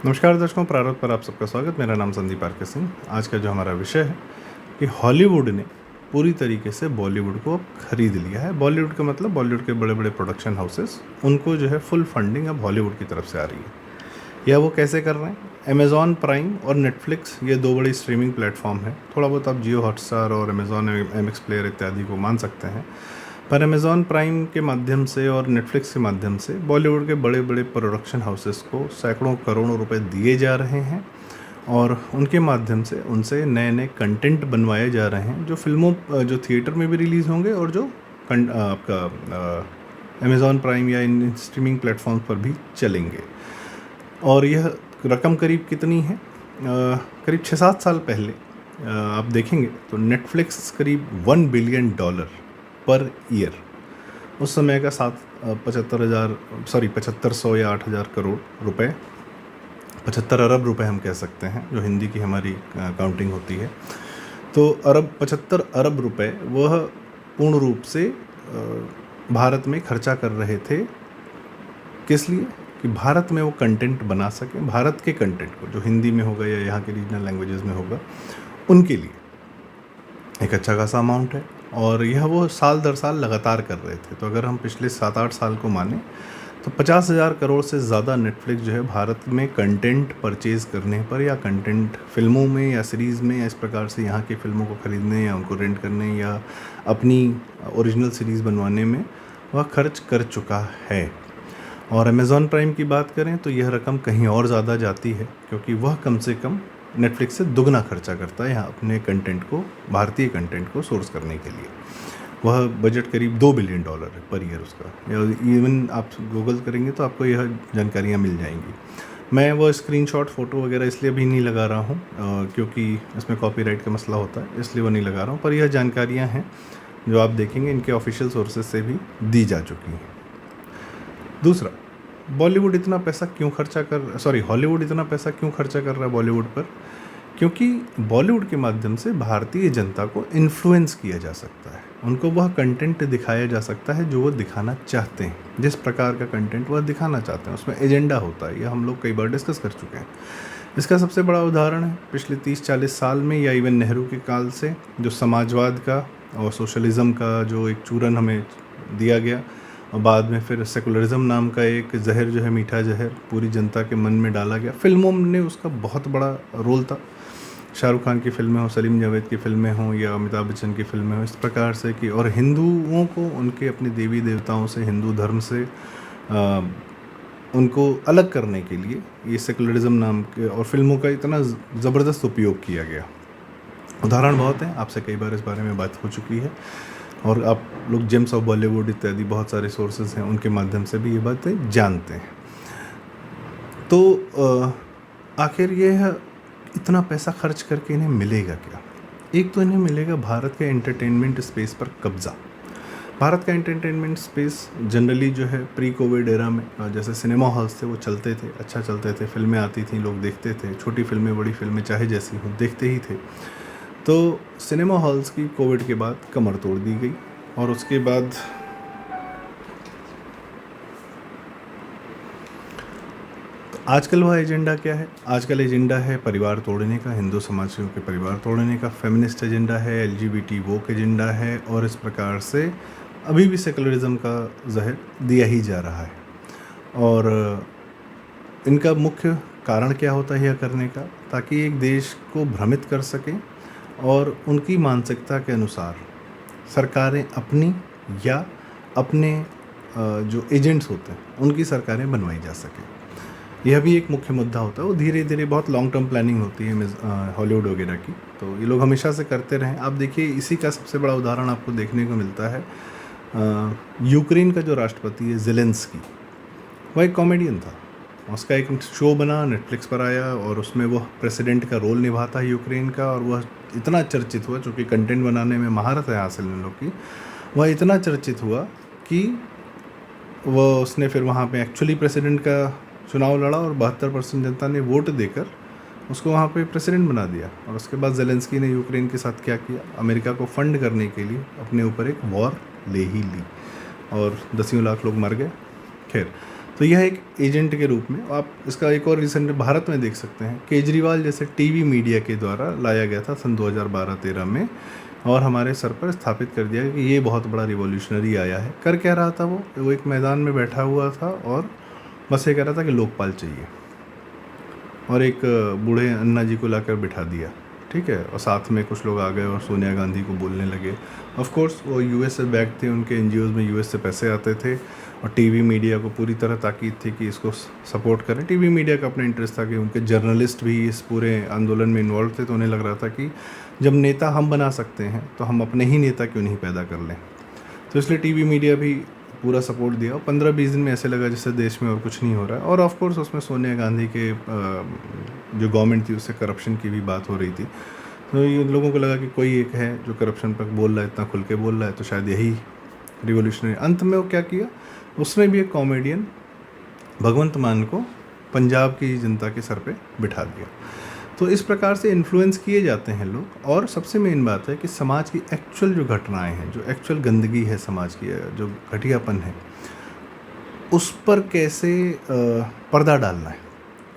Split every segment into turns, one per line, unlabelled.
नमस्कार दर्शकों, प्रारंभ पर आप सबका स्वागत। मेरा नाम संदीप आर के सिंह। आज का जो हमारा विषय है कि हॉलीवुड ने पूरी तरीके से बॉलीवुड को अब खरीद लिया है। बॉलीवुड का मतलब बॉलीवुड के बड़े बड़े प्रोडक्शन हाउसेस, उनको जो है फुल फंडिंग अब हॉलीवुड की तरफ से आ रही है। यह वो कैसे कर रहे हैं? अमेज़ॉन प्राइम और नेटफ्लिक्स, ये दो बड़ी स्ट्रीमिंग प्लेटफॉर्म हैं। थोड़ा बहुत आप जियो हॉटस्टार और अमेज़ॉन MX प्लेयर इत्यादि को मान सकते हैं, पर अमेज़ॉन प्राइम के माध्यम से और नेटफ्लिक्स के माध्यम से बॉलीवुड के बड़े बड़े प्रोडक्शन हाउसेस को सैकड़ों करोड़ों रुपए दिए जा रहे हैं और उनके माध्यम से उनसे नए नए कंटेंट बनवाए जा रहे हैं, जो फिल्मों जो थिएटर में भी रिलीज़ होंगे और जो आपका अमेज़ॉन प्राइम या इन स्ट्रीमिंग प्लेटफॉर्म पर भी चलेंगे। और यह रकम करीब कितनी है? करीब 6-7 साल पहले आप देखेंगे तो नेटफ्लिक्स करीब $1 बिलियन पर ईयर, उस समय का 7500 या 8,000 करोड़ रुपए, 75 अरब रुपए हम कह सकते हैं, जो हिंदी की हमारी काउंटिंग होती है। तो 75 अरब रुपए वह पूर्ण रूप से भारत में खर्चा कर रहे थे। किस लिए? कि भारत में वो कंटेंट बना सकें, भारत के कंटेंट को जो हिंदी में होगा या यहाँ के रीजनल लैंग्वेजेस में होगा, उनके लिए एक अच्छा खासा अमाउंट है। और यह वो साल दर साल लगातार कर रहे थे। तो अगर हम पिछले 7-8 साल को माने तो 50,000 करोड़ से ज़्यादा नेटफ्लिक्स जो है भारत में कंटेंट परचेज़ करने पर, या कंटेंट फिल्मों में या सीरीज़ में या इस प्रकार से यहाँ की फिल्मों को ख़रीदने या उनको रेंट करने या अपनी ओरिजिनल सीरीज़ बनवाने में वह खर्च कर चुका है। और अमेज़ॉन प्राइम की बात करें तो यह रकम कहीं और ज़्यादा जाती है, क्योंकि वह कम से कम नेटफ्लिक्स से दुगना खर्चा करता है यहाँ अपने कंटेंट को, भारतीय कंटेंट को सोर्स करने के लिए। वह बजट करीब $2 बिलियन है पर ईयर उसका, या इवन आप गूगल करेंगे तो आपको यह जानकारियाँ मिल जाएंगी। मैं वो स्क्रीनशॉट फ़ोटो वगैरह इसलिए भी नहीं लगा रहा हूँ क्योंकि इसमें कॉपीराइट का मसला होता है, इसलिए वो नहीं लगा रहा हूँ। पर यह जानकारियाँ हैं जो आप देखेंगे इनके ऑफिशियल सोर्सेज से भी दी जा चुकी हैं। दूसरा, हॉलीवुड इतना पैसा क्यों खर्चा कर रहा है बॉलीवुड पर? क्योंकि बॉलीवुड के माध्यम से भारतीय जनता को इन्फ्लुएंस किया जा सकता है, उनको वह कंटेंट दिखाया जा सकता है जो वो दिखाना चाहते हैं, जिस प्रकार का कंटेंट वह दिखाना चाहते हैं। उसमें एजेंडा होता है, यह हम लोग कई बार डिस्कस कर चुके हैं। इसका सबसे बड़ा उदाहरण है पिछले 30-40 साल में, या इवन नेहरू के काल से, जो समाजवाद का और सोशलिज़म का जो एक चूरन हमें दिया गया, और बाद में फिर सेकुलरिज्म नाम का एक जहर जो है, मीठा जहर, पूरी जनता के मन में डाला गया। फिल्मों ने उसका बहुत बड़ा रोल था। शाहरुख खान की फिल्में हों, सलीम जावेद की फिल्में हों, या अमिताभ बच्चन की फिल्में हों, इस प्रकार से कि, और हिंदुओं को उनके अपने देवी देवताओं से, हिंदू धर्म से उनको अलग करने के लिए ये सेकुलरिज्म नाम के और फिल्मों का इतना ज़बरदस्त उपयोग किया गया। उदाहरण बहुत हैं, आपसे कई बार इस बारे में बात हो चुकी है, और आप लोग जेम्स ऑफ बॉलीवुड इत्यादि बहुत सारे सोर्सेज हैं, उनके माध्यम से भी ये बातें जानते हैं। तो आखिर यह इतना पैसा खर्च करके इन्हें मिलेगा क्या? एक तो इन्हें मिलेगा भारत के एंटरटेनमेंट स्पेस पर कब्ज़ा। भारत का एंटरटेनमेंट स्पेस जनरली जो है प्री कोविड एरा में, जैसे सिनेमा हॉल्स थे वो चलते थे, अच्छा चलते थे, फिल्में आती थी, लोग देखते थे, छोटी फिल्में बड़ी फिल्में चाहे जैसी हों देखते ही थे। तो सिनेमा हॉल्स की कोविड के बाद कमर तोड़ दी गई, और उसके बाद तो आजकल वह एजेंडा क्या है? आजकल एजेंडा है परिवार तोड़ने का, हिंदू समाजियों के परिवार तोड़ने का, फेमिनिस्ट एजेंडा है, LGBT वोक एजेंडा है, और इस प्रकार से अभी भी सेकुलरिज्म का जहर दिया ही जा रहा है। और इनका मुख्य कारण क्या होता है यह करने का? ताकि एक देश को भ्रमित कर सकें और उनकी मानसिकता के अनुसार सरकारें अपनी या अपने जो एजेंट्स होते हैं उनकी सरकारें बनवाई जा सकें। यह भी एक मुख्य मुद्दा होता है। वो धीरे धीरे बहुत लॉन्ग टर्म प्लानिंग होती है हॉलीवुड वगैरह की, तो ये लोग हमेशा से करते रहें। आप देखिए, इसी का सबसे बड़ा उदाहरण आपको देखने को मिलता है यूक्रेन का जो राष्ट्रपति है ज़ेलेंस्की, वह एक कॉमेडियन था। उसका एक शो बना, नेटफ्लिक्स पर आया, और उसमें वह प्रेसिडेंट का रोल निभाता है यूक्रेन का, और वह इतना चर्चित हुआ, चूँकि कंटेंट बनाने में महारत है हासिल इन लोग की, वह इतना चर्चित हुआ कि उसने फिर वहाँ पे एक्चुअली प्रेसिडेंट का चुनाव लड़ा, और 72% जनता ने वोट देकर उसको वहाँ पे प्रेसिडेंट बना दिया। और उसके बाद ज़ेलेंस्की ने यूक्रेन के साथ क्या किया? अमेरिका को फंड करने के लिए अपने ऊपर एक वॉर ले ही ली, और 10 लाख लोग मर गए। खैर, तो यह एक एजेंट के रूप में आप इसका एक और रिसेंट भारत में देख सकते हैं। केजरीवाल जैसे टीवी मीडिया के द्वारा लाया गया था सन 2012-13 में और हमारे सर पर स्थापित कर दिया कि ये बहुत बड़ा रिवॉल्यूशनरी आया है। कर क्या रहा था वो एक मैदान में बैठा हुआ था और बस ये कह रहा था कि लोकपाल चाहिए और एक बूढ़े अन्ना जी को लाकर बिठा दिया, ठीक है, और साथ में कुछ लोग आ गए और सोनिया गांधी को बोलने लगे। ऑफ कोर्स वो यूएस से बैक थे, उनके एनजीओज़ में यूएस से पैसे आते थे और टीवी मीडिया को पूरी तरह ताकीद थी कि इसको सपोर्ट करें। टीवी मीडिया का अपना इंटरेस्ट था कि उनके जर्नलिस्ट भी इस पूरे आंदोलन में इन्वॉल्व थे, तो उन्हें लग रहा था कि जब नेता हम बना सकते हैं तो हम अपने ही नेता क्यों नहीं पैदा कर लें। तो इसलिए टीवी मीडिया भी पूरा सपोर्ट दिया और 15-20 दिन में ऐसे लगा जैसे देश में और कुछ नहीं हो रहा है। और ऑफ कोर्स उसमें सोनिया गांधी के जो गवर्नमेंट थी उससे करप्शन की भी बात हो रही थी। तो ये लोगों को लगा कि कोई एक है जो करप्शन पर बोल रहा है, इतना खुल के बोल रहा है, तो शायद यही रिवॉल्यूशनरी। अंत में वो क्या किया, उसने भी एक कॉमेडियन भगवंत मान को पंजाब की जनता के सर पे बिठा दिया। तो इस प्रकार से इन्फ्लुएंस किए जाते हैं लोग। और सबसे मेन बात है कि समाज की एक्चुअल जो घटनाएं हैं, जो एक्चुअल गंदगी है समाज की, जो घटियापन है, उस पर कैसे पर्दा डालना है,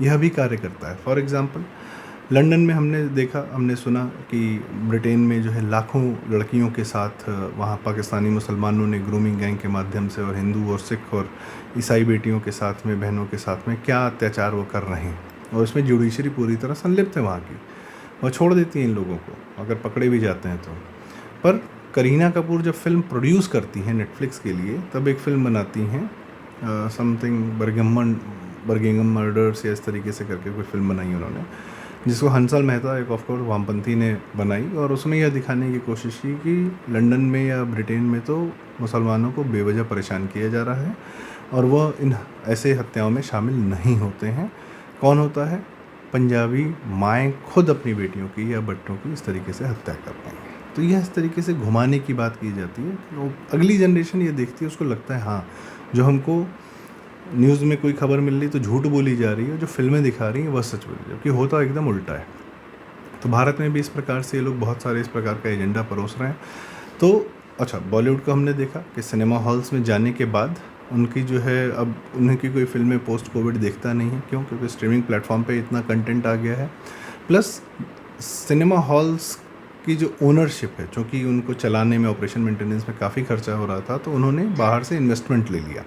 यह भी कार्य करता है। फॉर एग्ज़ाम्पल लंदन में हमने सुना कि ब्रिटेन में जो है लाखों लड़कियों के साथ वहाँ पाकिस्तानी मुसलमानों ने ग्रूमिंग गैंग के माध्यम से और हिंदू और सिख और ईसाई बेटियों के साथ में, बहनों के साथ में क्या अत्याचार वो कर रहे हैं और उसमें जुडिशरी पूरी तरह संलिप्त है वहाँ की, वह छोड़ देती है इन लोगों को अगर पकड़े भी जाते हैं तो। पर करीना कपूर जब फिल्म प्रोड्यूस करती हैं नेटफ्लिक्स के लिए, तब एक फ़िल्म बनाती हैं समथिंग बर्गिंघम मर्डर्स या इस तरीके से करके कोई फिल्म बनाई उन्होंने, जिसको हंसल मेहता एक ऑफ कोर्स वामपंथी ने बनाई। और उसमें यह दिखाने की कोशिश की कि लंदन में या ब्रिटेन में तो मुसलमानों को बेवजह परेशान किया जा रहा है और वह इन ऐसे हत्याओं में शामिल नहीं होते हैं। कौन होता है? पंजाबी माएँ खुद अपनी बेटियों की या बच्चों की इस तरीके से हत्या कर रही हैं। तो यह इस तरीके से घुमाने की बात की जाती है। तो अगली जनरेशन ये देखती है, उसको लगता है हाँ, जो हमको न्यूज़ में कोई खबर मिल रही तो झूठ बोली जा रही है, जो फिल्में दिखा रही हैं वह सच बोली, जबकि होता एकदम उल्टा है। तो भारत में भी इस प्रकार से ये लोग बहुत सारे इस प्रकार का एजेंडा परोस रहे हैं। तो अच्छा, बॉलीवुड को हमने देखा कि सिनेमा हॉल्स में जाने के बाद उनकी जो है, अब उनकी कोई फिल्में पोस्ट कोविड देखता नहीं है। क्यों? क्योंकि स्ट्रीमिंग प्लेटफॉर्म पे इतना कंटेंट आ गया है। प्लस सिनेमा हॉल्स की जो ओनरशिप है, चूँकि उनको चलाने में, ऑपरेशन मेंटेनेंस में काफ़ी खर्चा हो रहा था, तो उन्होंने बाहर से इन्वेस्टमेंट ले लिया।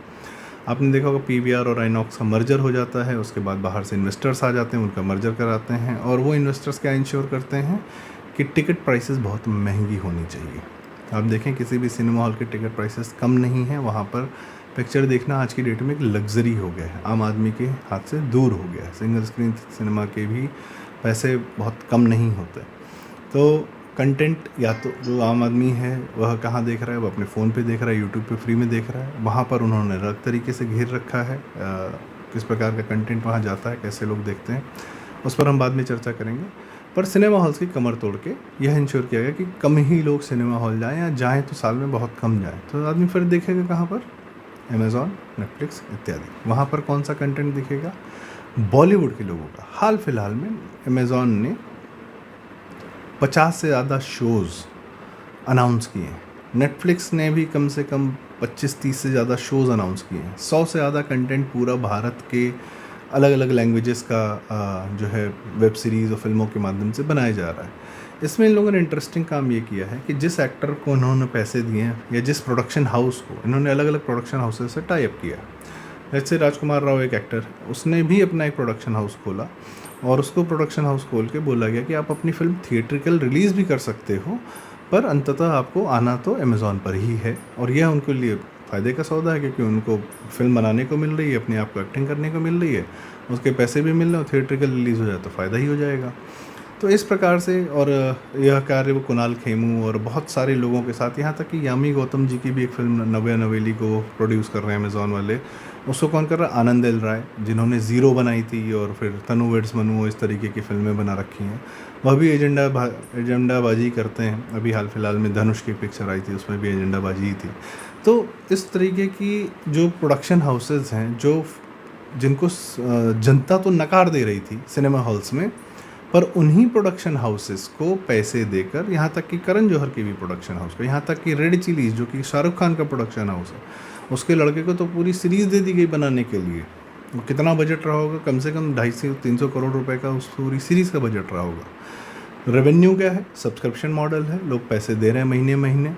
आपने देखा होगा पीवीआर और आइनॉक्स का मर्जर हो जाता है, उसके बाद बाहर से इन्वेस्टर्स आ जाते हैं, उनका मर्जर कराते हैं और वो इन्वेस्टर्स क्या इंश्योर करते हैं कि टिकट प्राइसेस बहुत महंगी होनी चाहिए। आप देखें किसी भी सिनेमा हॉल के टिकट प्राइसेस कम नहीं हैं, वहाँ पर पिक्चर देखना आज की डेट में एक लग्जरी हो गया है, आम आदमी के हाथ से दूर हो गया है। सिंगल स्क्रीन सिनेमा के भी पैसे बहुत कम नहीं होते। तो कंटेंट या तो जो आम आदमी है वह कहाँ देख रहा है, वो अपने फ़ोन पे देख रहा है, यूट्यूब पे फ्री में देख रहा है। वहाँ पर उन्होंने अलग तरीके से घेर रखा है, किस प्रकार का कंटेंट वहाँ जाता है, कैसे लोग देखते हैं, उस पर हम बाद में चर्चा करेंगे। पर सिनेमा हॉल्स की कमर तोड़ के यह इंश्योर किया गया कि कम ही लोग सिनेमा हॉल जाएँ, या जाएँ तो साल में बहुत कम जाएँ। तो आदमी फिर देखेगा कहाँ पर? अमेज़ॉन, नेटफ्लिक्स इत्यादि। वहाँ पर कौन सा कंटेंट दिखेगा? बॉलीवुड के लोगों का। हाल फिलहाल में अमेज़ॉन ने 50 से ज़्यादा शोज़ अनाउंस किए हैं। नेटफ्लिक्स ने भी कम से कम 25-30 से ज़्यादा शोज़ अनाउंस किए हैं। 100 से ज़्यादा कंटेंट पूरा भारत के अलग अलग लैंग्वेजेस का जो है वेब सीरीज़ और फिल्मों के माध्यम से बनाया जा रहा है। इसमें इन लोगों ने इंटरेस्टिंग काम ये किया है कि जिस एक्टर को उन्होंने पैसे दिए हैं या जिस प्रोडक्शन हाउस को, इन्होंने अलग अलग प्रोडक्शन हाउसेज से टाई अप किया। जैसे राजकुमार राव एक एक्टर, उसने भी अपना एक प्रोडक्शन हाउस खोला और उसको प्रोडक्शन हाउस खोल के बोला गया कि आप अपनी फ़िल्म थिएट्रिकल रिलीज़ भी कर सकते हो, पर अंततः आपको आना तो अमेज़ॉन पर ही है। और यह उनके लिए फ़ायदे का सौदा है, क्योंकि उनको फ़िल्म बनाने को मिल रही है, अपने आप को एक्टिंग करने को मिल रही है, उसके पैसे भी मिल रहे हैं, और थिएट्रिकल रिलीज़ हो जाए तो फ़ायदा ही हो जाएगा। तो इस प्रकार से, और यह कार्य वो कुणाल खेमू और बहुत सारे लोगों के साथ, यहाँ तक कि यामी गौतम जी की भी एक फ़िल्म नव्या नवेली को प्रोड्यूस कर रहे हैं अमेज़ॉन वाले। उसको कौन कर रहा है? आनंद एल राय, जिन्होंने ज़ीरो बनाई थी और फिर तनु वेड्स मनु, इस तरीके की फ़िल्में बना रखी हैं। वह भी एजेंडाबाजी करते हैं। अभी हाल फिलहाल में धनुष की पिक्चर आई थी, उसमें भी एजेंडाबाजी ही थी। तो इस तरीके की जो प्रोडक्शन हाउसेज हैं, जिनको जनता तो नकार दे रही थी सिनेमा हॉल्स में, पर उन्हीं प्रोडक्शन हाउसेस को पैसे देकर, यहाँ तक कि करण जौहर की भी प्रोडक्शन हाउस को, यहाँ तक कि रेड चिलीज़ जो कि शाहरुख खान का प्रोडक्शन हाउस है, उसके लड़के को तो पूरी सीरीज़ दे दी गई बनाने के लिए। वो कितना बजट रहा होगा, कम से कम 250-300 करोड़ रुपए का उस पूरी सीरीज़ का बजट रहा होगा। रेवेन्यू क्या है, सब्सक्रिप्शन मॉडल है, लोग पैसे दे रहे हैं महीने महीने,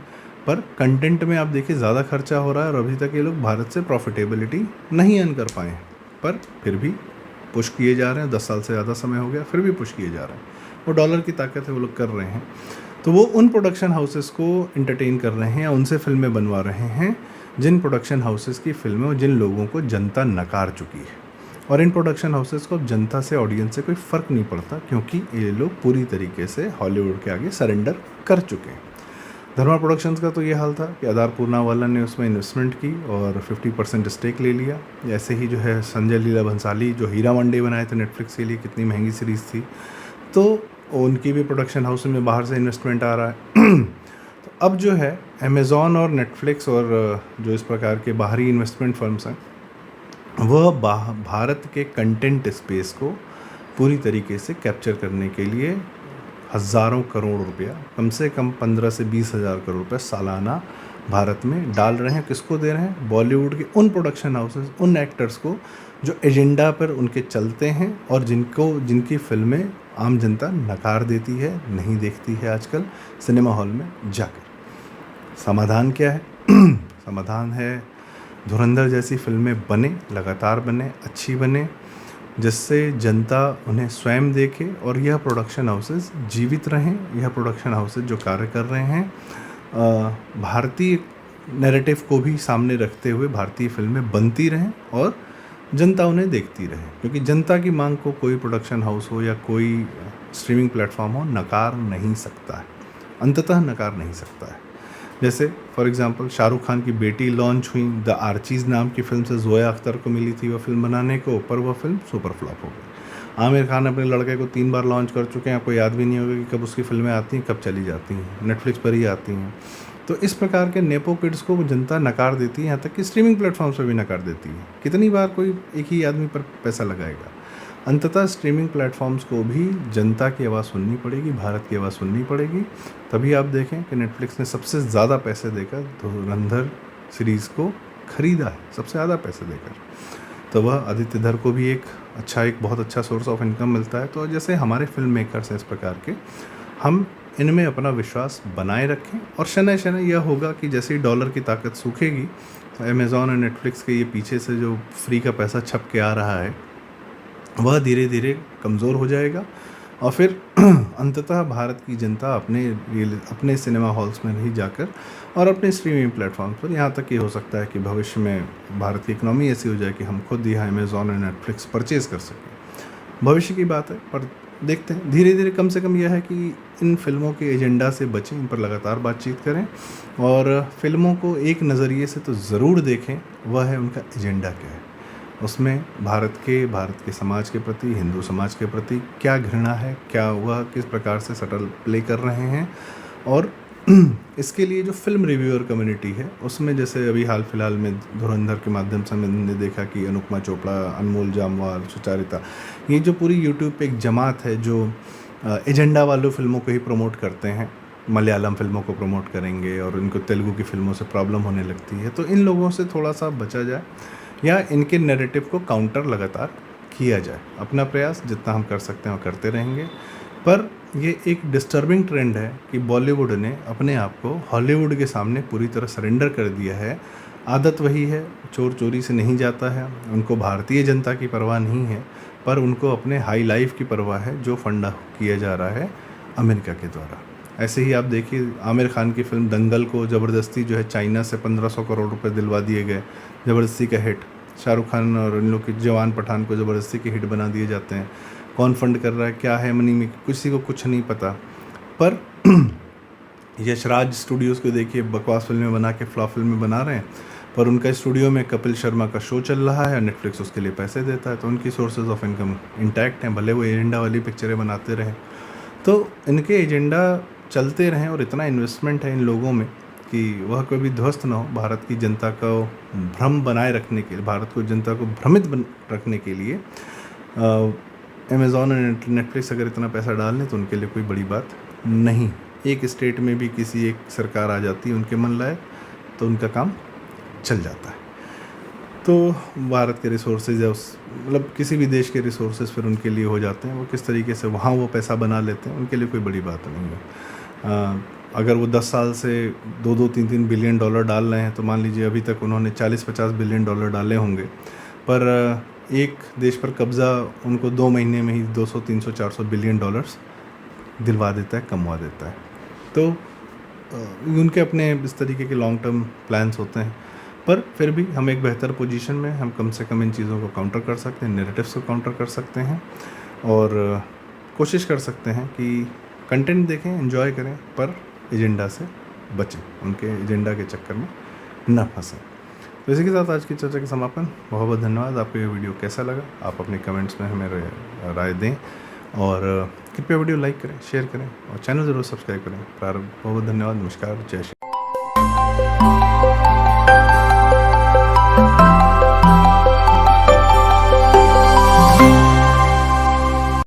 पर कंटेंट में आप देखिए ज़्यादा खर्चा हो रहा है और अभी तक ये लोग भारत से प्रॉफिटेबिलिटी नहीं अर्न कर पाए हैं, पर फिर भी पुश किए जा रहे हैं। 10 साल से ज़्यादा समय हो गया, फिर भी पुश किए जा रहे हैं। वो डॉलर की ताकत है, वो लोग कर रहे हैं। तो वो उन प्रोडक्शन हाउसेस को एंटरटेन कर रहे हैं या उनसे फिल्में बनवा रहे हैं जिन प्रोडक्शन हाउसेस की फिल्में और जिन लोगों को जनता नकार चुकी है। और इन प्रोडक्शन हाउसेस को जनता से, ऑडियंस से कोई फ़र्क नहीं पड़ता, क्योंकि ये लोग पूरी तरीके से हॉलीवुड के आगे सरेंडर कर चुके हैं। धर्मा प्रोडक्शंस का तो ये हाल था कि आधार पूर्नावाला ने उसमें इन्वेस्टमेंट की और 50% स्टेक ले लिया। ऐसे ही जो है संजय लीला भंसाली जो हीरा मंडे बनाए थे नेटफ्लिक्स के लिए, कितनी महंगी सीरीज़ थी, तो उनकी भी प्रोडक्शन हाउस में बाहर से इन्वेस्टमेंट आ रहा है। तो अब जो है अमेज़ॉन और नेटफ्लिक्स और जो इस प्रकार के बाहरी इन्वेस्टमेंट फर्म्स हैं, वह भारत के कंटेंट स्पेस को पूरी तरीके से कैप्चर करने के लिए हज़ारों करोड़ रुपया, कम से कम 15 से 20 हज़ार करोड़ रुपये सालाना भारत में डाल रहे हैं। किसको दे रहे हैं? बॉलीवुड के उन प्रोडक्शन हाउसेस, उन एक्टर्स को जो एजेंडा पर उनके चलते हैं और जिनकी फिल्में आम जनता नकार देती है, नहीं देखती है आजकल सिनेमा हॉल में जाकर। समाधान क्या है? समाधान है धुरंधर जैसी फिल्में बने, लगातार बने, अच्छी बने, जिससे जनता उन्हें स्वयं देखे और यह प्रोडक्शन हाउसेस जीवित रहें। यह प्रोडक्शन हाउसेस जो कार्य कर रहे हैं भारतीय नैरेटिव को भी सामने रखते हुए भारतीय फिल्में बनती रहें और जनता उन्हें देखती रहे, क्योंकि जनता की मांग को कोई प्रोडक्शन हाउस हो या कोई स्ट्रीमिंग प्लेटफॉर्म हो नकार नहीं सकता है, अंततः नकार नहीं सकता है। जैसे फॉर एग्जांपल शाहरुख खान की बेटी लॉन्च हुई, द आर्चीज़ नाम की फिल्म से जोया अख्तर को मिली थी वह फिल्म बनाने को, पर वह फिल्म सुपर फ्लॉप हो गई। आमिर खान अपने लड़के को 3 बार लॉन्च कर चुके हैं, आपको याद भी नहीं होगा कि कब उसकी फिल्में आती हैं, कब चली जाती हैं, नेटफ्लिक्स पर ही आती हैं। तो इस प्रकार के नेपो किड्स को जनता नकार देती है, यहाँ तक कि स्ट्रीमिंग प्लेटफॉर्म्स पर भी नकार देती है। कितनी बार कोई एक ही आदमी पर पैसा लगाएगा? अंततः स्ट्रीमिंग प्लेटफॉर्म्स को भी जनता की आवाज़ सुननी पड़ेगी, भारत की आवाज़ सुननी पड़ेगी। तभी आप देखें कि नेटफ्लिक्स ने सबसे ज़्यादा पैसे देकर धुरंधर सीरीज़ को ख़रीदा है, सबसे ज़्यादा पैसे देकर। तो वह आदित्य धर को भी एक बहुत अच्छा सोर्स ऑफ इनकम मिलता है। तो जैसे हमारे फिल्म मेकर्स हैं इस प्रकार के, हम इनमें अपना विश्वास बनाए रखें और शनै शनै यह होगा कि जैसे ही डॉलर की ताकत सूखेगी तो अमेज़ॉन और नेटफ्लिक्स के ये पीछे से जो फ्री का पैसा छप के आ रहा है वह धीरे धीरे कमज़ोर हो जाएगा और फिर अंततः भारत की जनता अपने सिनेमा हॉल्स में नहीं जाकर और अपने स्ट्रीमिंग प्लेटफॉर्म्स पर, यहाँ तक ये हो सकता है कि भविष्य में भारत की इकनॉमी ऐसी हो जाए कि हम खुद यहाँ अमेज़ॉन और नेटफ्लिक्स परचेज़ कर सकें। भविष्य की बात है, पर देखते हैं। धीरे धीरे कम से कम यह है कि इन फिल्मों के एजेंडा से बचें, इन पर लगातार बातचीत करें और फिल्मों को एक नज़रिए से तो ज़रूर देखें, वह है उनका एजेंडा क्या है, उसमें भारत के समाज के प्रति, हिंदू समाज के प्रति क्या घृणा है, क्या वह किस प्रकार से सटल प्ले कर रहे हैं। और इसके लिए जो फिल्म रिव्यूअर कम्युनिटी है उसमें, जैसे अभी हाल फिलहाल में धुरंधर के माध्यम से हमने देखा कि अनुपमा चोपड़ा, अनमोल जामवाल, सुचारिता, ये जो पूरी यूट्यूब पे एक जमात है जो एजेंडा वालों फिल्मों को ही प्रमोट करते हैं, मलयालम फिल्मों को प्रमोट करेंगे और इनको तेलुगु की फिल्मों से प्रॉब्लम होने लगती है। तो इन लोगों से थोड़ा सा बचा जाए या इनके नैरेटिव को काउंटर लगातार किया जाए। अपना प्रयास जितना हम कर सकते हैं वो करते रहेंगे। पर ये एक डिस्टर्बिंग ट्रेंड है कि बॉलीवुड ने अपने आप को हॉलीवुड के सामने पूरी तरह सरेंडर कर दिया है। आदत वही है, चोर चोरी से नहीं जाता है। उनको भारतीय जनता की परवाह नहीं है, पर उनको अपने हाई लाइफ की परवाह है जो फंडा किया जा रहा है अमेरिका के द्वारा। ऐसे ही आप देखिए आमिर खान की फिल्म दंगल को ज़बरदस्ती जो है चाइना से 1500 करोड़ रुपए दिलवा दिए गए, ज़बरदस्ती का हिट। शाहरुख खान और इन लोग के जवान पठान को ज़बरदस्ती के हिट बना दिए जाते हैं। कौन फंड कर रहा है, क्या है मनी में, किसी को कुछ नहीं पता। पर यशराज स्टूडियोज़ को देखिए, बकवास फिल्में बना के फ्लॉप फिल्में बना रहे हैं, पर उनका स्टूडियो में कपिल शर्मा का शो चल रहा है और नेटफ्लिक्स उसके लिए पैसे देता है। तो उनकी सोर्सेज ऑफ इनकम इंटैक्ट हैं, भले वो एजेंडा वाली पिक्चरें बनाते रहें। तो इनके एजेंडा चलते रहें और इतना इन्वेस्टमेंट है इन लोगों में कि वह कभी ध्वस्त ना हो। भारत की जनता को भ्रम बनाए रखने के लिए, भारत को जनता को भ्रमित रखने के लिए अमेज़ॉन और नेटफ्लिक्स अगर इतना पैसा डाल लें तो उनके लिए कोई बड़ी बात नहीं। एक स्टेट में भी किसी एक सरकार आ जाती है उनके मन लायक, तो उनका काम चल जाता है। तो भारत के रिसोर्सेज या उस मतलब किसी भी देश के रिसोर्सेज फिर उनके लिए हो जाते हैं, वो किस तरीके से वहाँ वो पैसा बना लेते हैं, उनके लिए कोई बड़ी बात नहीं है। अगर वो 10 साल से 2-3 बिलियन डॉलर डाल रहे हैं, तो मान लीजिए अभी तक उन्होंने 40-50 बिलियन डॉलर डाले होंगे, पर एक देश पर कब्ज़ा उनको 2 महीने में ही 200, 300, 400 बिलियन डॉलर्स दिलवा देता है, कमवा देता है। तो उनके अपने इस तरीके के लॉन्ग टर्म प्लान्स होते हैं, पर फिर भी हम एक बेहतर पोजीशन में, हम कम से कम इन चीज़ों को काउंटर कर सकते हैं, नैरेटिव्स को काउंटर कर सकते हैं, और कोशिश कर सकते हैं कि कंटेंट देखें, एंजॉय करें, पर एजेंडा से बचें, उनके एजेंडा के चक्कर में न फंसें। तो इसी के साथ आज की चर्चा के समापन। बहुत बहुत धन्यवाद। आपको ये वीडियो कैसा लगा, आप अपने कमेंट्स में हमें राय दें, और कृपया वीडियो लाइक करें, शेयर करें, और चैनल ज़रूर सब्सक्राइब करें। प्रारंभ बहुत बहुत धन्यवाद। नमस्कार। जय श्री।